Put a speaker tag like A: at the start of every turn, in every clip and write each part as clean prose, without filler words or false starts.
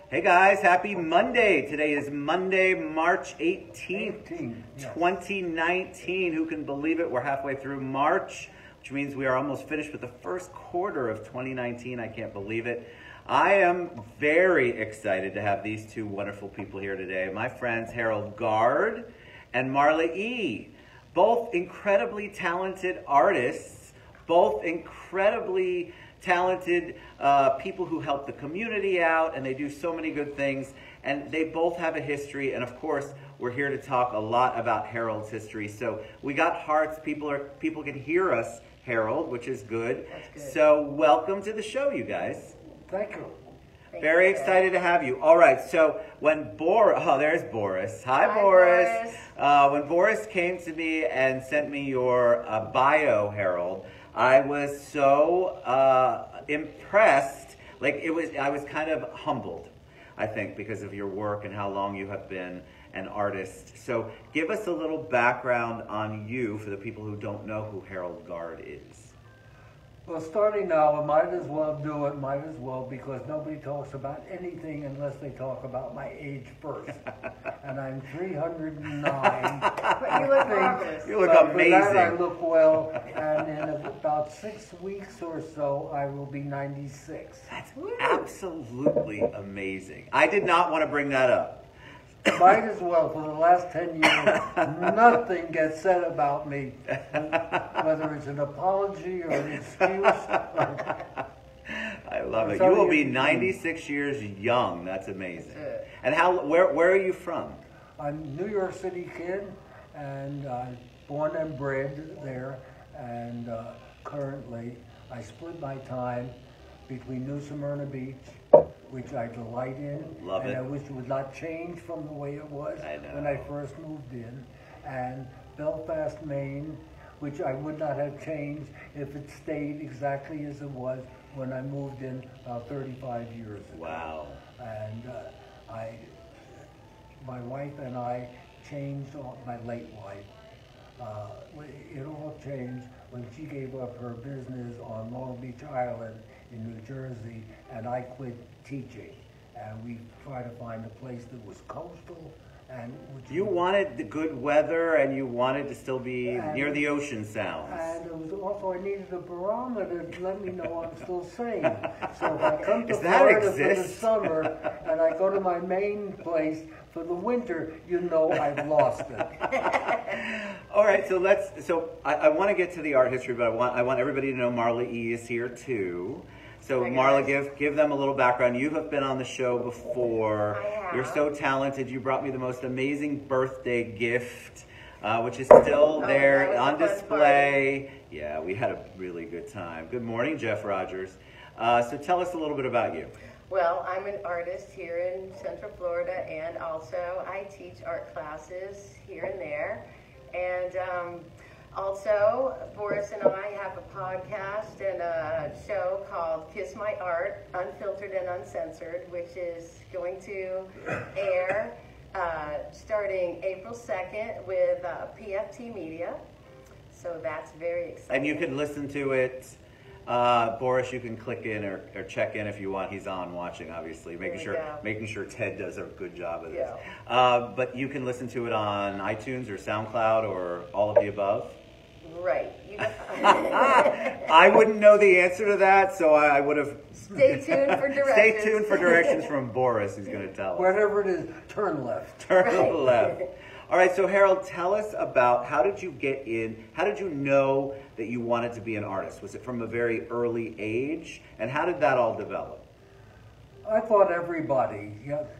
A: Hey guys, happy Monday. Today is Monday, March 18th, 2019. Who can believe it? We're halfway through March, which means we are almost finished with the first quarter of 2019. I can't believe it. I am very excited to have these two wonderful people here today. My friends Harold Garde and Marla E. Both incredibly talented artists, both incredibly talented people who help the community out, and they do so many good things, and they both have a history. And of course, we're here to talk a lot about Harold's history. So we got hearts. People can hear us, Harold, which is good.
B: That's good.
A: So welcome to the show, you guys.
B: Thank you.
A: Very excited to have you. All right, so when there's Boris. Hi, Boris. When Boris came to me and sent me your bio, Harold, I was so impressed. I was kind of humbled, I think, because of your work and how long you have been an artist. So give us a little background on you for the people who don't know who Harold Garde is.
B: Well, starting now, I might as well do it, because nobody talks about anything unless they talk about my age first. And I'm 309.
C: But you look marvelous.
A: You look amazing.
B: For that, I look well, and in about 6 weeks or so, I will be 96.
A: That's absolutely amazing. I did not want to bring that up.
B: Might as well. For the last 10 years, nothing gets said about me, whether it's an apology or an excuse.
A: I love it. You will be 96 years young. That's amazing. And where are you from?
B: I'm a New York City kid, and born and bred there. And currently, I split my time between New Smyrna Beach, which I delight in.
A: Love it.
B: And I wish it would not change from the way it was when I first moved in. And Belfast, Maine, which I would not have changed if it stayed exactly as it was when I moved in about 35 years ago.
A: Wow.
B: And my wife and I changed, my late wife, it all changed when she gave up her business on Long Beach Island in New Jersey, and I quit teaching. And we tried to find a place that was coastal. You
A: wanted the good weather, and you wanted to still be near the ocean sounds.
B: And it was also, I needed a barometer to let me know I'm still sane. So if I come to Florida for the summer, and I go to my main place for the winter, you know I've lost it.
A: All right, so I want to get to the art history, but I want everybody to know Marla E is here too. So Marla, give them a little background. You have been on the show before.
C: I have.
A: You're so talented. You brought me the most amazing birthday gift, which is still there on display. Yeah, we had a really good time. Good morning, Jeff Rogers. So tell us a little bit about you.
C: Well, I'm an artist here in Central Florida, and also I teach art classes here and there. And also, Boris and I have a podcast and a show called Kiss My Art, Unfiltered and Uncensored, which is going to air starting April 2nd with PFT Media. So that's very exciting.
A: And you can listen to it. Boris, you can click in or check in if you want. He's on watching, obviously, making sure Ted does a good job of this. But you can listen to it on iTunes or SoundCloud or all of the above.
C: Right.
A: I wouldn't know the answer to that, so I would have...
C: Stay tuned for directions.
A: Stay tuned for directions from Boris, who's going to tell us.
B: Whatever it is, turn left.
A: Turn left. All right, so Harold, tell us about how did you get in, how did you know that you wanted to be an artist? Was it from a very early age? And how did that all develop?
B: I thought everybody,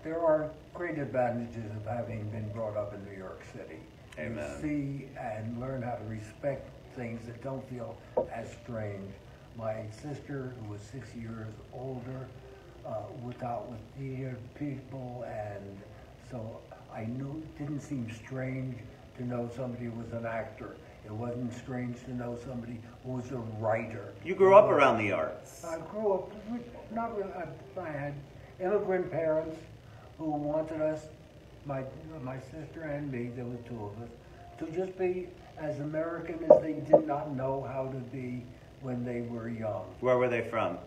B: there are great advantages of having been brought up in New York City.
A: Amen.
B: You see and learn how to respect things that don't feel as strange. My sister, who was 6 years older, worked out with theater people, and so I knew it didn't seem strange to know somebody was an actor. It wasn't strange to know somebody who was a writer.
A: You grew up around the arts.
B: I grew up, not really, I had immigrant parents who wanted us, my sister and me, there were two of us, to just be as American as they did not know how to be when they were young.
A: Where were they from?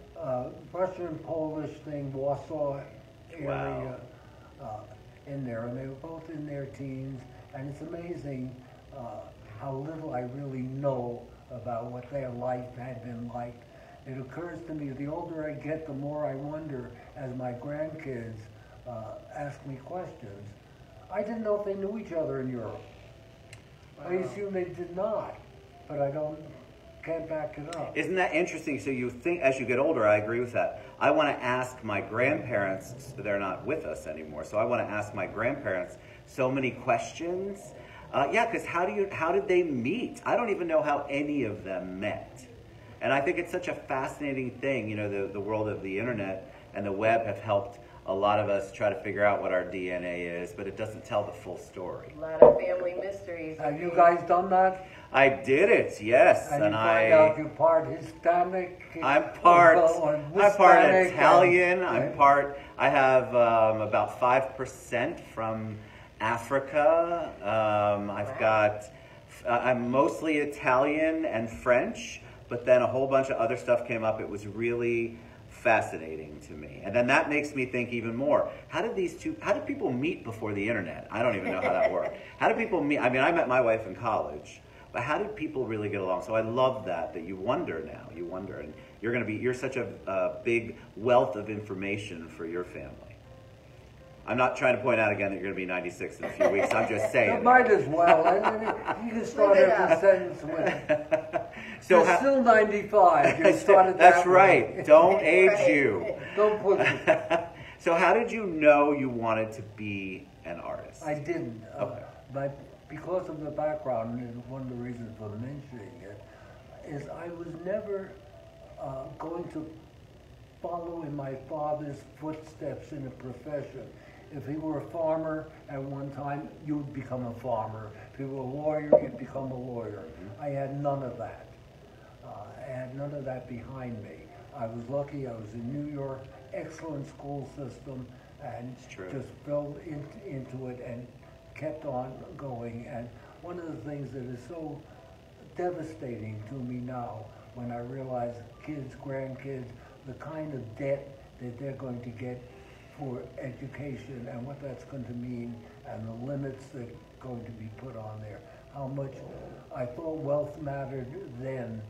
B: Russian, Polish thing, Warsaw area in there, and they were both in their teens, and it's amazing how little I really know about what their life had been like. It occurs to me, the older I get, the more I wonder, as my grandkids ask me questions. I didn't know if they knew each other in Europe. I assume they did not, but can't back it up.
A: Isn't that interesting? So you think, as you get older, I agree with that. I want to ask my grandparents, they're not with us anymore, so I want to ask my grandparents so many questions. Yeah, because how did they meet? I don't even know how any of them met. And I think it's such a fascinating thing. You know, the world of the internet and the web have helped a lot of us try to figure out what our DNA is, but it doesn't tell the full story.
C: A lot of family mysteries.
B: Have you guys done that?
A: I did it, yes.
B: And you find out you're part Hispanic?
A: I'm part Italian.
B: Right?
A: I have about 5% from Africa. I'm mostly Italian and French, but then a whole bunch of other stuff came up. It was really fascinating to me. And then that makes me think even more. How did people meet before the internet? I don't even know how that worked. How did people meet? I mean, I met my wife in college, but how did people really get along? So I love that you wonder now. You wonder, and you're such a big wealth of information for your family. I'm not trying to point out again that you're going to be 96 in a few weeks. I'm just saying.
B: You might as well. You can start every sentence with,
A: so
B: you're still 95. You started
A: That's
B: that
A: right.
B: way.
A: Don't age you.
B: Don't put it.
A: So how did you know you wanted to be an artist?
B: I didn't.
A: Okay.
B: But because of the background, and one of the reasons for mentioning it, is I was never going to follow in my father's footsteps in a profession. If he were a farmer at one time, you would become a farmer. If he were a lawyer, you'd become a lawyer. I had none of that. I had none of that behind me. I was lucky. I was in New York, excellent school system, and just fell into it and kept on going. And one of the things that is so devastating to me now, when I realize kids, grandkids, the kind of debt that they're going to get for education and what that's going to mean and the limits that are going to be put on there. How much I thought wealth mattered then,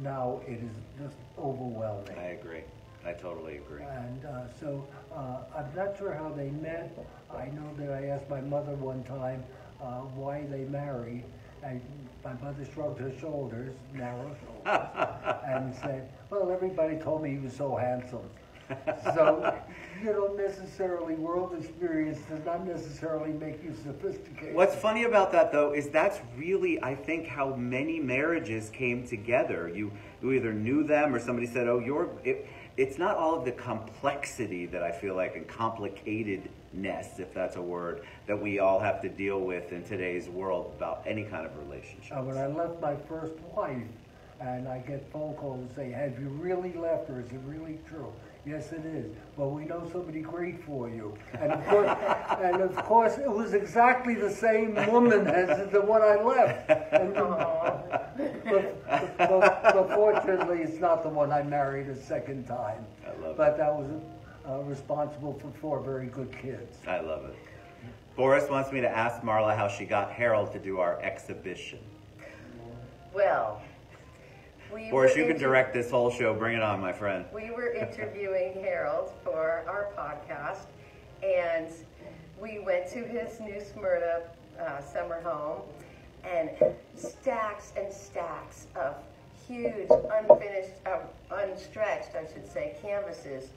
B: now it is just overwhelming.
A: I agree. I totally agree.
B: And so I'm not sure how they met. I know that I asked my mother one time why they married, and my mother shrugged her shoulders, narrow shoulders, and said, well, everybody told me he was so handsome. So you don't necessarily, world experience does not necessarily make you sophisticated.
A: What's funny about that, though, is that's really, I think, how many marriages came together. You either knew them or somebody said, oh, it's not all of the complexity that I feel like, and complicatedness, if that's a word, that we all have to deal with in today's world about any kind of relationship.
B: When I left my first wife, and I get phone calls and say, have you really left her? Is it really true? Yes, it is. Well, we know somebody great for you. And of course, it was exactly the same woman as the one I left. But fortunately, it's not the one I married a second time.
A: I love
B: but
A: it.
B: That was responsible for 4 very good kids.
A: I love it. Boris wants me to ask Marla how she got Harold to do our exhibition.
C: Well,
A: Boris, you can direct this whole show. Bring it on, my friend.
C: We were interviewing Harold for our podcast, and we went to his New Smyrna summer home, and stacks and stacks of huge, unstretched, I should say, canvases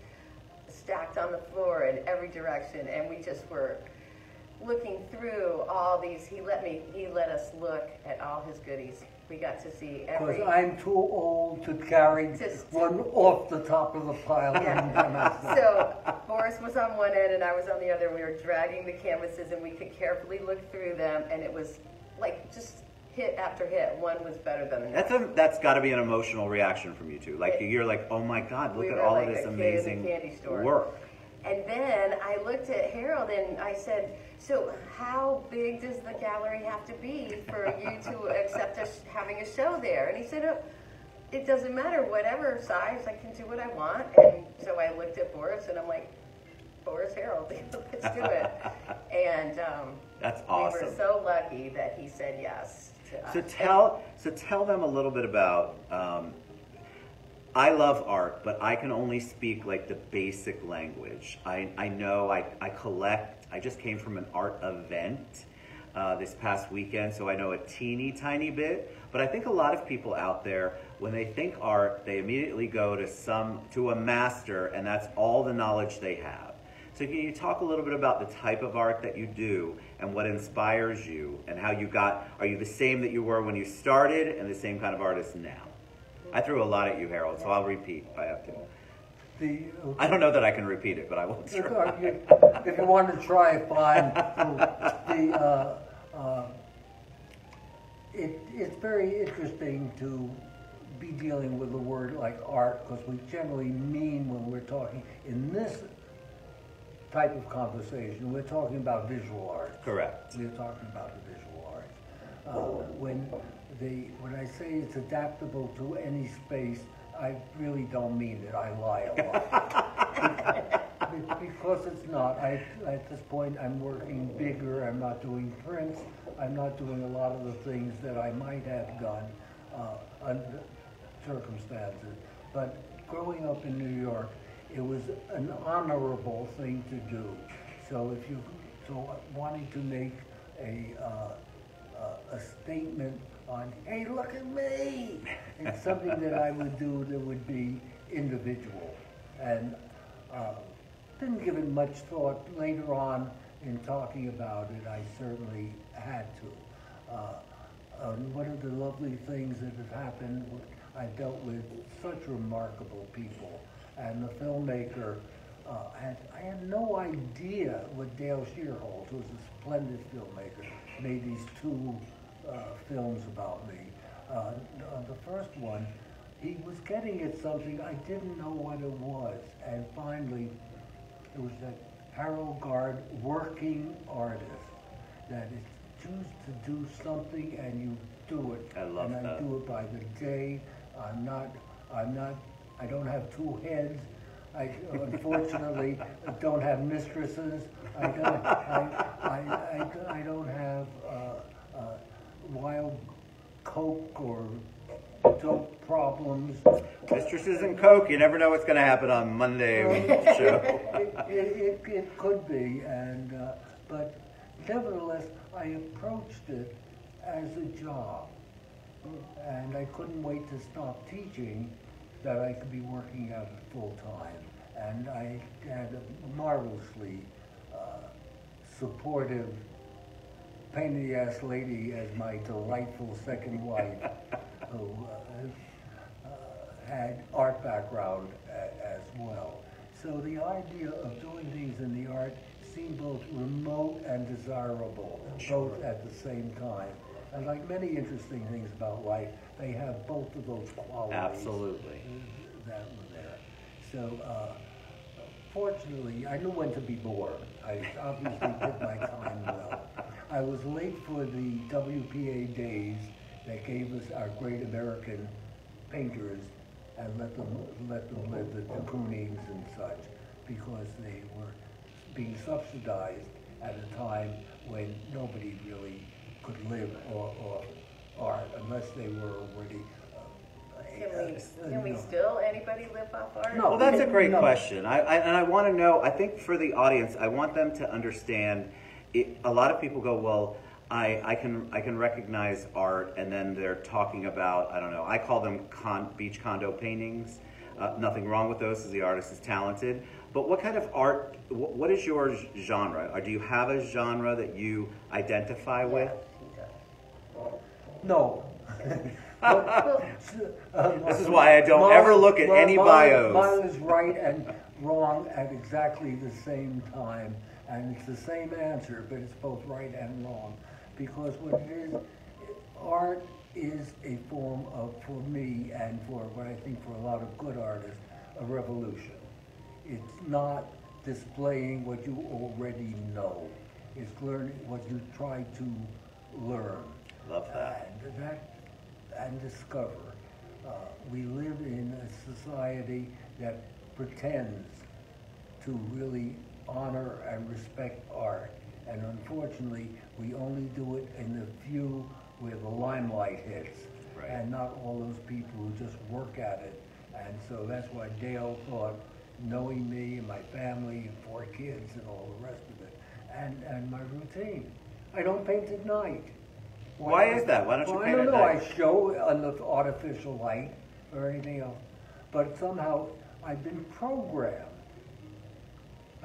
C: stacked on the floor in every direction, and we just were looking through all these. He let us look at all his goodies. We got to see every...
B: Because I'm too old to carry one off the top of the pile.
C: Yeah. So Boris was on one end and I was on the other. We were dragging the canvases and we could carefully look through them, and it was like just hit after hit. One was better than another.
A: That's got to be an emotional reaction from you two. Like you're like, oh my God, look at all of this amazing work.
C: And then I looked at Harold and I said, so how big does the gallery have to be for you to accept us having a show there? And he said, oh, it doesn't matter, whatever size, I can do what I want. And so I looked at Boris and I'm like, Boris, absolutely, let's do it. And
A: That's awesome.
C: we were so lucky that he said yes to us.
A: So tell them a little bit about. I love art, but I can only speak like the basic language. I know I collect. I just came from an art event this past weekend, so I know a teeny tiny bit. But I think a lot of people out there, when they think art, they immediately go to a master, and that's all the knowledge they have. So can you talk a little bit about the type of art that you do and what inspires you and how you are you the same that you were when you started and the same kind of artist now? I threw a lot at you, Harold, so I'll repeat if I have to. I don't know that I can repeat it, but I will try.
B: If you want to try, fine. It's very interesting to be dealing with a word like art, because we generally mean, when we're talking in this type of conversation, we're talking about visual art.
A: Correct.
B: We're talking about the visual arts. When I say it's adaptable to any space, I really don't mean it. I lie a lot. Because it's not. At this point, I'm working bigger. I'm not doing prints. I'm not doing a lot of the things that I might have done under circumstances. But growing up in New York, it was an honorable thing to do. So wanting to make a statement on, hey, look at me, it's something that I would do that would be individual. And didn't give it much thought. Later on, in talking about it, I certainly had to. One of the lovely things that have happened, I dealt with such remarkable people, and the filmmaker, I had no idea what Dale Shearholt, who was a splendid filmmaker, made these two films about me. The first one, he was getting at something, I didn't know what it was, and finally, it was that Harold Garde, working artist, that is choose to do something and you do it.
A: I love that.
B: And I do it by the day. I don't have two heads. I unfortunately don't have mistresses. I don't have wild coke or dope problems.
A: Mistresses and coke, you never know what's going to happen on Monday show.
B: It could be, but nevertheless, I approached it as a job, and I couldn't wait to stop teaching, that I could be working at it full time. And I had a marvelously supportive, pain in the ass lady as my delightful second wife, who had art background as well. So the idea of doing things in the art seemed both remote and desirable, both at the same time. And like many interesting things about life, they have both of those qualities.
A: Absolutely.
B: That were there. So fortunately, I knew when to be bored. I obviously did my time well. I was late for the WPA days that gave us our great American painters and let them live the de Koonings and such, because they were being subsidized at a time when nobody really could live off art unless they were already.
C: Can we still, anybody live off art?
B: No.
A: Well, that's a great
B: No.
A: question. I want to know, I think for the audience, I want them to understand, a lot of people go, well, I can recognize art, and then they're talking about, I don't know, I call them beach condo paintings. Nothing wrong with those, because the artist is talented. But what kind of art, what is your genre? Or do you have a genre that you identify with?
B: No.
A: This is why I don't ever look at any bios.
B: Mine is right and wrong at exactly the same time. And it's the same answer, but it's both right and wrong. Because what it is, art is a form of, for me, and for what I think for a lot of good artists, a revolution. It's not displaying what you already know. It's learning what you try to learn.
A: Love that.
B: And discover. We live in a society that pretends to really honor and respect art. And unfortunately, we only do it in the few where the limelight hits,
A: Right.
B: and not all those people who just work at it. And so that's why Dale thought, knowing me and my family and 4 kids and all the rest of it, and my routine. I don't paint at night.
A: Why is that? Why don't you paint
B: I don't
A: at
B: know.
A: night?
B: I show under artificial light or anything else. But somehow I've been programmed.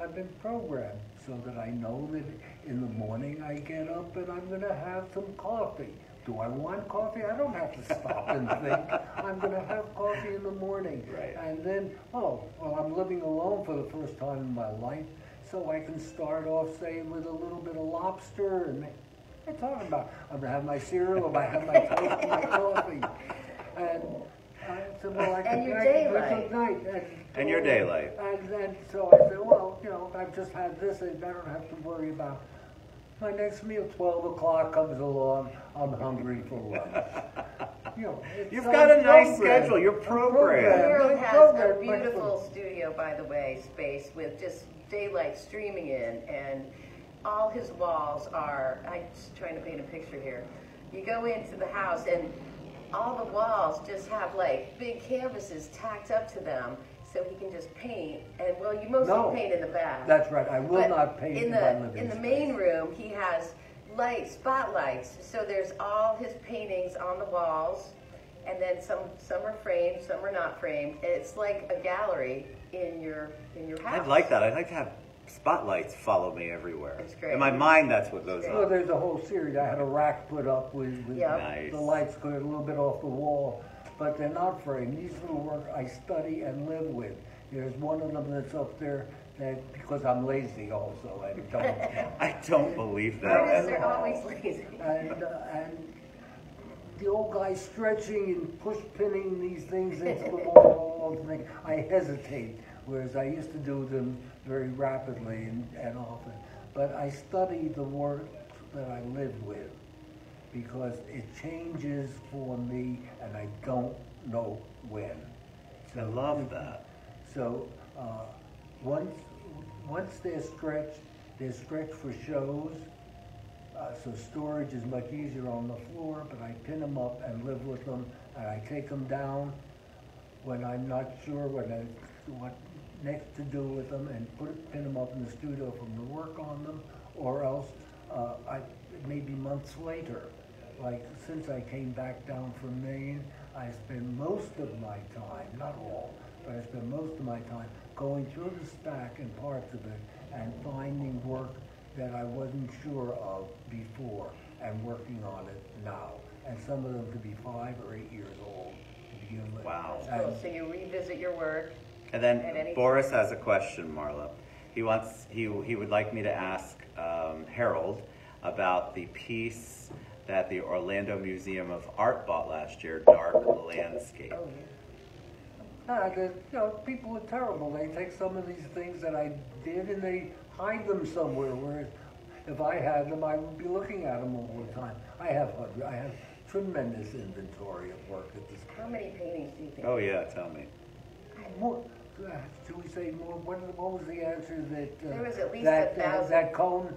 B: I've been programmed so that I know that in the morning I get up and I'm going to have some coffee. Do I want coffee? I don't have to stop and think. I'm going to have coffee in the morning.
A: Right.
B: And then, I'm living alone for the first time in my life, so I can start off, say, with a little bit of lobster. And I'm talking about, I'm going to have my cereal, or I have my toast and my coffee. And I said, well, I can
C: your
B: do
C: daylight.
B: some night.
A: And your daylight.
B: And then, so I said, well, I've just had this, and I don't have to worry about my next meal. 12 o'clock comes along, I'm hungry for lunch.
A: You've got a nice schedule. You're programmed.
C: Harold has a beautiful studio, by the way, space with just daylight streaming in, and all his walls are, I'm just trying to paint a picture here. You go into the house and all the walls just have like big canvases tacked up to them, so he can just paint. And well, you mostly paint in the bath.
B: That's right. I will not paint
C: in
B: my
C: the
B: living
C: in the
B: space.
C: main room. He has spotlights. So there's all his paintings on the walls, and then some are framed, some are not framed. It's like a gallery in your house.
A: I'd like that. I'd like to have spotlights follow me everywhere.
C: It's great.
A: In my mind, that's what goes
B: Well,
A: on.
B: there's a whole series. I had a rack put up with
C: Yep.
A: Nice.
B: the lights going a little bit off the wall, but they're not framed. These little work I study and live with. There's one of them that's up there that, because I'm lazy also, and don't.
A: I don't believe that.
C: Artists are always lazy.
B: and the old guy stretching and push pinning these things into the wall. I hesitate, whereas I used to do them very rapidly and often. But I study the work that I live with because it changes for me, and I don't know when.
A: I love that.
B: So once they're stretched for shows. So storage is much easier on the floor, but I pin them up and live with them, and I take them down when I'm not sure what next to do with them, and pin them up in the studio for them to work on them, or else maybe months later. Like since I came back down from Maine, I spend most of my time, not all, but I spend most of my time going through the stack and parts of it and finding work that I wasn't sure of before and working on it now. And some of them could be 5 or 8 years old to begin with.
A: Wow.
C: Cool. So you revisit your work.
A: And then Boris has a question, Marla. He would like me to ask Harold about the piece that the Orlando Museum of Art bought last year, Dark Landscape.
C: Oh, yeah.
B: People are terrible. They take some of these things that I did and they hide them somewhere. Whereas if I had them, I would be looking at them all the time. I have tremendous inventory of work at this point.
C: How many paintings do you think?
A: Oh yeah, tell me.
B: More, should we say more? What was the answer that
C: There was at least
B: that
C: 1,000.
B: that Cohn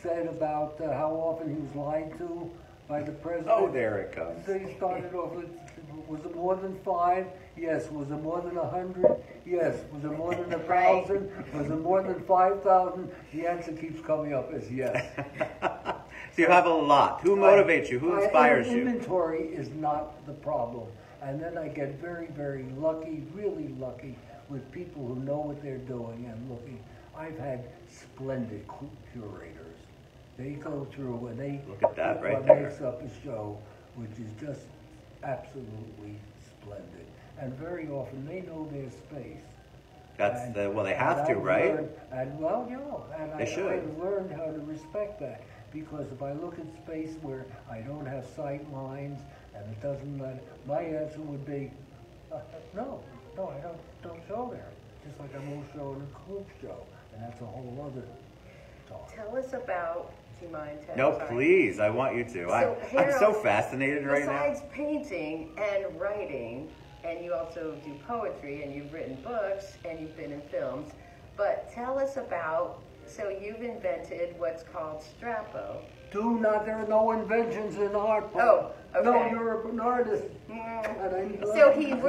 B: said about how often he was lied to by the president?
A: Oh, there it comes.
B: So he started off with, was it more than 5? Yes. Was it more than 100? Yes. Was it more than 1,000? Was it more than 5,000? The answer keeps coming up as yes.
A: So you have a lot. Who motivates you? Who inspires you?
B: Inventory is not the problem. And then I get very, very lucky, really lucky, with people who know what they're doing and looking. I've had splendid curators. They go through and they
A: Look at that right
B: what
A: there.
B: makes up a show, which is just absolutely splendid. And very often they know their space.
A: That's well, they have to, right?
B: And
A: They should.
B: I've learned how to respect that, because if I look at space where I don't have sight lines and it doesn't let, my answer would be, no, I don't show there. Just like I won't show in a group show, and that's a whole other talk.
C: Tell us about, do you mind, Ted?
A: No,
C: Sorry.
A: please. I want you to.
C: So,
A: I'm so
C: Harold,
A: fascinated right now.
C: Besides painting and writing, and you also do poetry, and you've written books, and you've been in films, but tell us about So you've invented what's called Strappo.
B: There are no inventions in art.
C: Oh, okay.
B: No, you're an artist.
C: So you've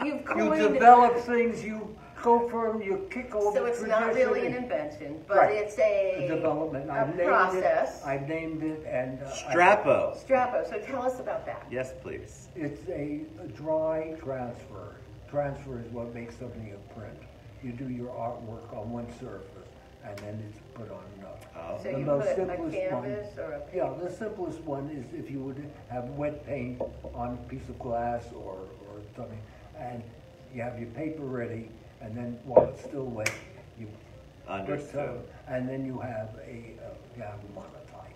B: You
C: coined.
B: develop things, you go from, you kick over
C: So it's not
B: tradition
C: really an
B: and-
C: invention, but
B: Right.
C: it's a
B: development.
C: process.
B: I've named it, and
A: Strappo.
C: Strappo. So tell us about that.
A: Yes, please.
B: it's a dry transfer. Transfer is what makes something a print. You do your artwork on one surface, and then it's put on another.
A: Oh.
C: So
B: The
C: you
B: most
C: put a
B: simplest
C: canvas or a paper.
B: Yeah, the simplest one is if you would have wet paint on a piece of glass or something, and you have your paper ready, and then while it's still wet, you
A: Understood.
B: put some, and then you have a monotype.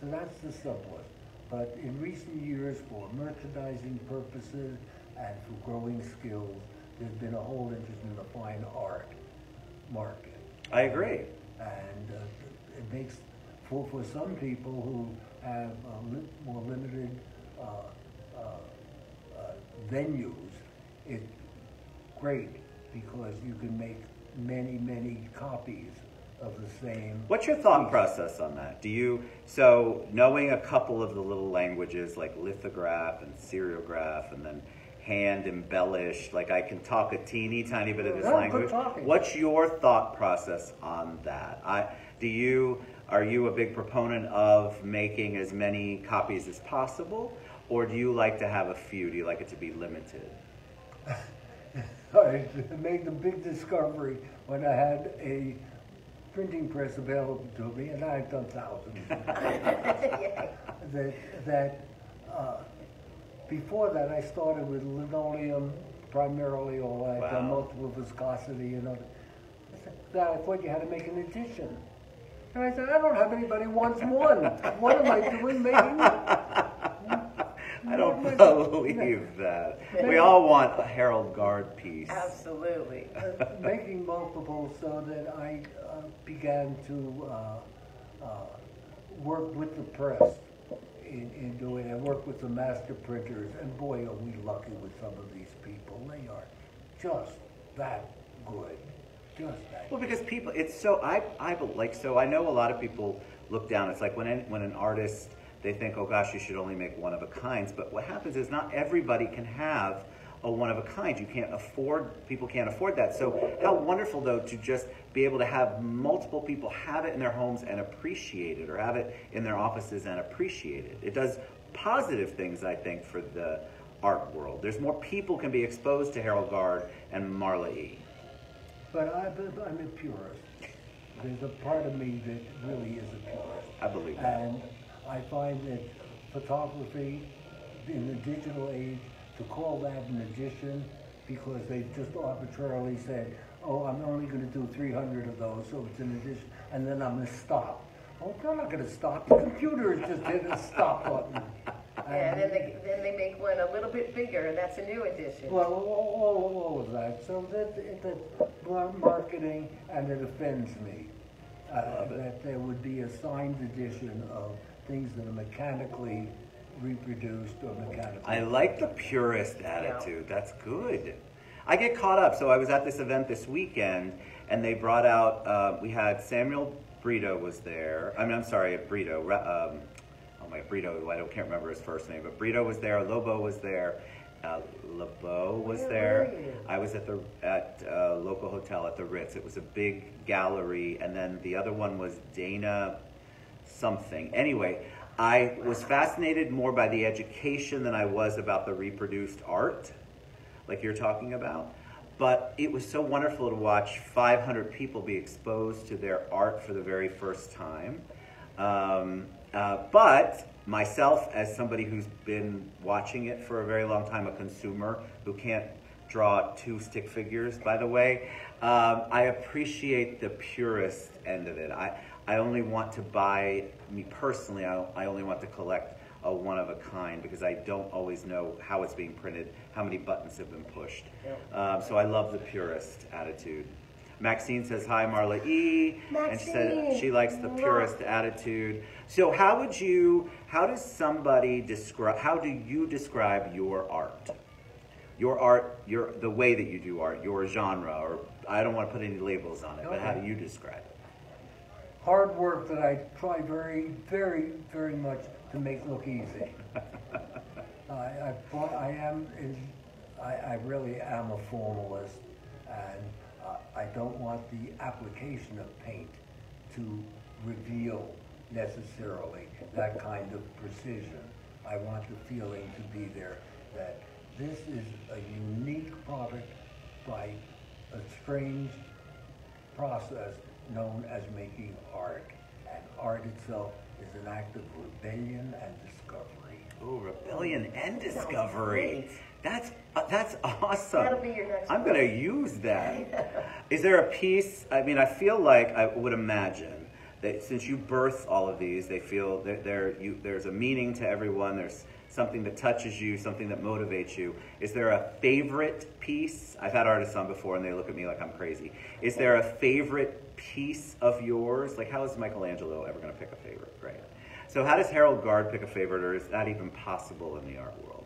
B: So that's the simplest. But in recent years, for merchandising purposes and for growing skills, there's been a whole interest in the fine art market.
A: I agree.
B: And it makes, for some people who have more limited venues, it's great because you can make many copies of the same.
A: What's your thought process on that? So knowing a couple of the little languages like lithograph and seriograph and then hand embellished, like I can talk a teeny tiny bit of this
B: Yeah, good
A: language.
B: talking.
A: What's your thought process on that? Are you a big proponent of making as many copies as possible, or do you like to have a few? Do you like it to be limited?
B: I made the big discovery when I had a printing press available to me, and I've done thousands. Before that, I started with linoleum primarily, or I've done
A: Wow.
B: multiple viscosity and other. I thought you had to make an edition. And I said, I don't have anybody who wants one. What am I doing making?
A: I don't believe that. We all want a Harold Garde piece.
C: Absolutely.
B: Making multiple, so that I began to work with the press in doing it. I work with the master printers, and boy, are we lucky with some of these people. They are just that good. Just that
A: Well, because people, it's so, I know a lot of people look down. It's like when an artist, they think, oh gosh, you should only make one of a kinds. But what happens is not everybody can have a one of a kind. People can't afford that. So how wonderful though to just be able to have multiple people have it in their homes and appreciate it, or have it in their offices and appreciate it. It does positive things, I think, for the art world. There's more people can be exposed to Harold Garde and Marla E.
B: But I'm a purist. There's a part of me that really is a purist.
A: I believe that.
B: And I find that photography in the digital age, to call that an edition because they just arbitrarily said, oh, I'm only going to do 300 of those, so it's an edition, and then I'm going to stop. Oh, they're not going to stop. The computer has just hit a stop button.
C: And then they make one a little bit bigger, and that's a new edition.
B: Well, all of that. So that marketing, and it offends me that there would be a signed edition of things that are mechanically reproduced or mechanically.
A: I like the purist attitude. That's good. I get caught up. So I was at this event this weekend, and they brought out, we had Samuel Brito was there. I'm sorry, Brito. Brito, I can't remember his first name, but Brito was there, Lobo was there, LeBeau was there. I was at a local hotel at the Ritz. It was a big gallery, and then the other one was Dana something. Anyway, I was fascinated more by the education than I was about the reproduced art, like you're talking about. But it was so wonderful to watch 500 people be exposed to their art for the very first time. But myself, as somebody who's been watching it for a very long time, a consumer who can't draw two stick figures, by the way, I appreciate the purist end of it. I only want to buy, me personally, I only want to collect a one of a kind because I don't always know how it's being printed, how many buttons have been pushed. So I love the purist attitude. Maxine says, hi, Marla E.
C: Maxine.
A: And she said she likes the purist attitude. So how do you describe your art? Your art, the way that you do art, your genre, or I don't want to put any labels on it, but how do you describe it?
B: hard work that I try very, very, very much to make look easy. I really am a formalist, and I don't want the application of paint to reveal necessarily that kind of precision. I want the feeling to be there that this is a unique product by a strange process known as making art. And art itself is an act of rebellion and discovery.
A: Oh, rebellion and discovery. That's awesome.
C: That'll be your next
A: I'm going to use that. Is there a piece, I mean, I feel like I would imagine that since you birth all of these, they feel that there's a meaning to everyone, there's something that touches you, something that motivates you. Is there a favorite piece? I've had artists on before and they look at me like I'm crazy. Is there a favorite piece of yours? Like, how is Michelangelo ever going to pick a favorite, right? So how does Harold Garde pick a favorite, or is that even possible in the art world?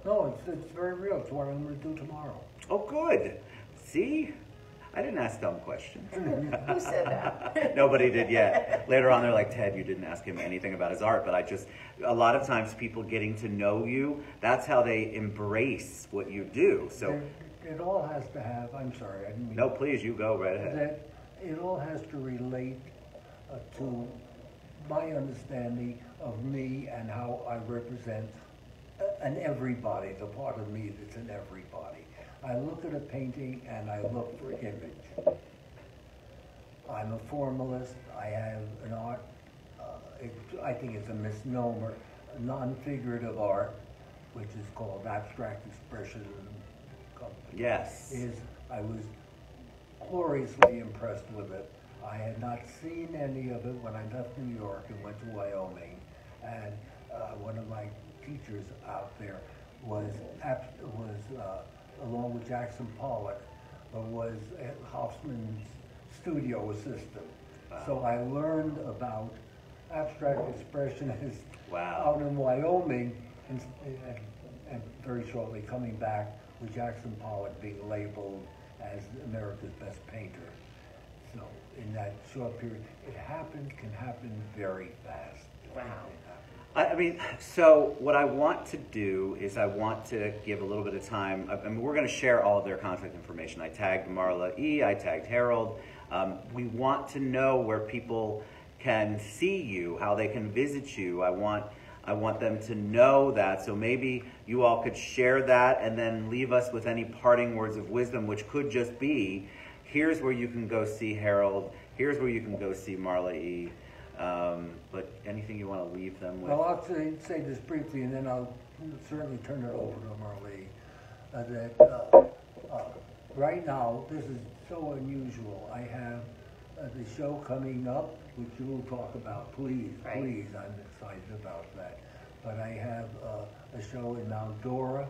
B: No, it's very real. It's what I'm going to do tomorrow.
A: Oh, good. See? I didn't ask dumb questions.
C: Who said that?
A: Nobody did yet. Later on, they're like, Ted, you didn't ask him anything about his art. But a lot of times people getting to know you, that's how they embrace what you do. So
B: it all has to have, I'm sorry, I didn't mean
A: no, please, you go right ahead.
B: that it all has to relate to my understanding of me and how I represent an everybody, the part of me that's in everybody. I look at a painting and I look for image. I'm a formalist. I have an art, I think it's a misnomer, non-figurative art, which is called abstract expression.
A: Yes.
B: I was gloriously impressed with it. I had not seen any of it when I left New York and went to Wyoming, and one of my teachers out there was along with Jackson Pollock, was Hofmann's studio assistant.
A: Wow.
B: So I learned about abstract expressionists
A: wow.
B: out in Wyoming, and very shortly coming back with Jackson Pollock being labeled as America's best painter. So in that short period, can happen very fast.
C: Wow.
A: I mean, so what I want to do is I want to give a little bit of time. I mean, we're going to share all of their contact information. I tagged Marla E. I tagged Harold. We want to know where people can see you, how they can visit you. I want them to know that. So maybe you all could share that and then leave us with any parting words of wisdom, which could just be, here's where you can go see Harold. Here's where you can go see Marla E. But anything you want to leave them with?
B: Well, I'll say this briefly, and then I'll certainly turn it over to Marla. Right now, this is so unusual. I have the show coming up, which you will talk about. Please,
C: right.
B: Please, I'm excited about that. But I have a show in Mount Dora.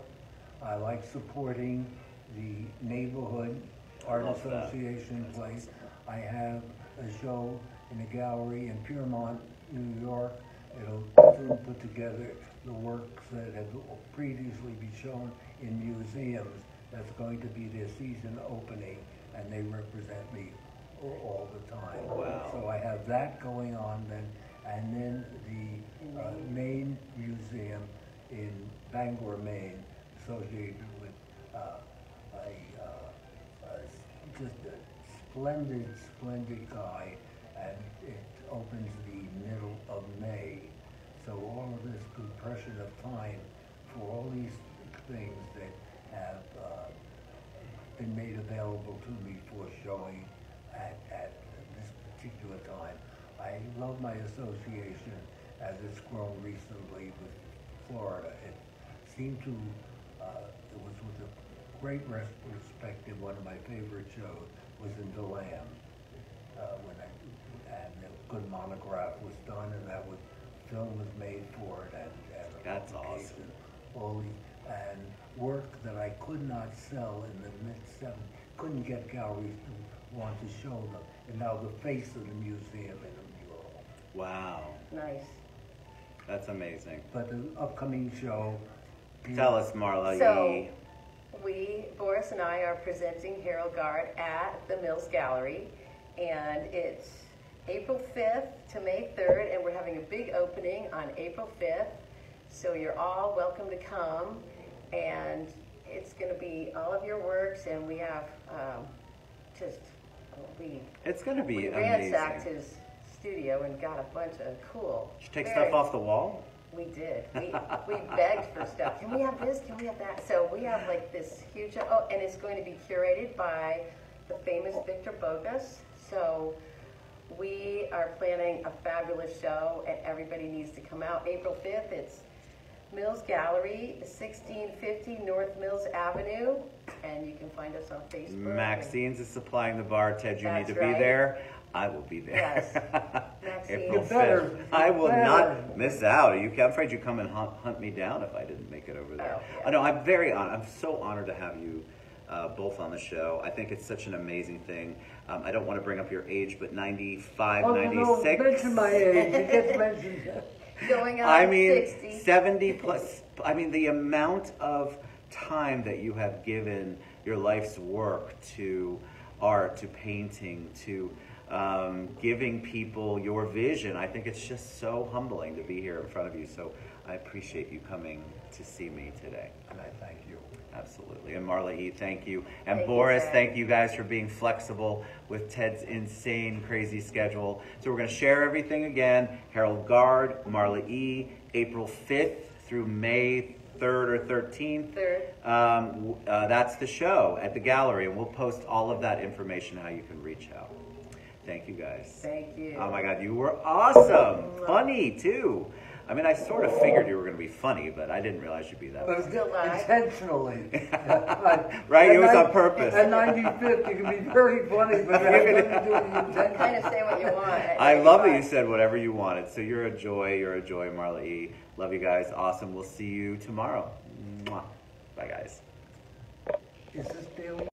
B: I like supporting the neighborhood art association place. I have a show in a gallery in Piermont, New York. It'll soon put together the works that have previously been shown in museums. That's going to be their season opening, and they represent me all the time.
A: Wow.
B: So I have that going on then, and then the Maine Museum in Bangor, Maine, associated with just a splendid guy, and it opens the middle of May. So all of this compression of time for all these things that have been made available to me for showing at this particular time. I love my association as it's grown recently with Florida. It seemed to, it was with a great perspective. One of my favorite shows was in DeLand, and a good monograph was done, and film was made for it, and
A: that's awesome.
B: All these, and work that I could not sell in the mid-70s, couldn't get galleries to want to show them, and now the face of the museum in a mural.
A: Wow.
C: Nice.
A: That's amazing.
B: But the upcoming show...
A: Tell us, Marla.
C: So, Boris and I are presenting Harold Garde at the Mills Gallery, and it's April 5th to May 3rd, and we're having a big opening on April 5th. So you're all welcome to come, and it's going to be all of your works, and we have
A: It's going to be
C: we
A: amazing.
C: ransacked his studio and got a bunch of cool.
A: Did you take stuff off the wall?
C: We did. We begged for stuff. Can we have this? Can we have that? So we have like this huge, and it's going to be curated by the famous Victor Bogus. So we are planning a fabulous show, and everybody needs to come out. April 5th, it's Mills Gallery, 1650 North Mills Avenue, and you can find us on Facebook.
A: Maxine's is supplying the bar. Ted, you need to be
C: right.
A: there. I will be there.
C: Yes. Maxine.
A: April
B: You better.
A: 5th. I will
B: You
A: not miss out. I'm afraid you'd come and hunt me down if I didn't make it over there.
C: Oh, yeah.
A: I know, I'm very honored. I'm so honored to have you both on the show. I think it's such an amazing thing. I don't want to bring up your age, but 95,
B: Oh,
A: 96.
B: no, mention my age. It gets mentioned.
C: Going on
A: I mean,
C: 60.
A: 70 plus. I mean, the amount of time that you have given your life's work to art, to painting, to giving people your vision. I think it's just so humbling to be here in front of you. So I appreciate you coming to see me today.
B: And I thank you.
A: Absolutely. And Marla E, thank you. And
C: Thank you,
A: Boris,
C: Ted.
A: thank you guys for being flexible with Ted's insane, crazy schedule. So we're going to share everything again. Harold Garde, Marla E, April 5th through May 3rd or 13th. That's the show at the gallery, and we'll post all of that information, how you can reach out. Thank you guys.
C: Thank you.
A: Oh my God, you were awesome. Funny too. I mean, I sort of figured you were going to be funny, but I didn't realize you'd be that
B: But
A: funny.
C: Still lie.
B: intentionally.
A: Right, it was on purpose.
B: At 95th, you can be very funny, but you have nothing to do with the intention.
C: Kind of say what you want. at
A: I love that you
C: 95.
A: said whatever you wanted. So you're a joy, Marla E. Love you guys. Awesome. We'll see you tomorrow. Mwah. Bye, guys.
B: Is this daily?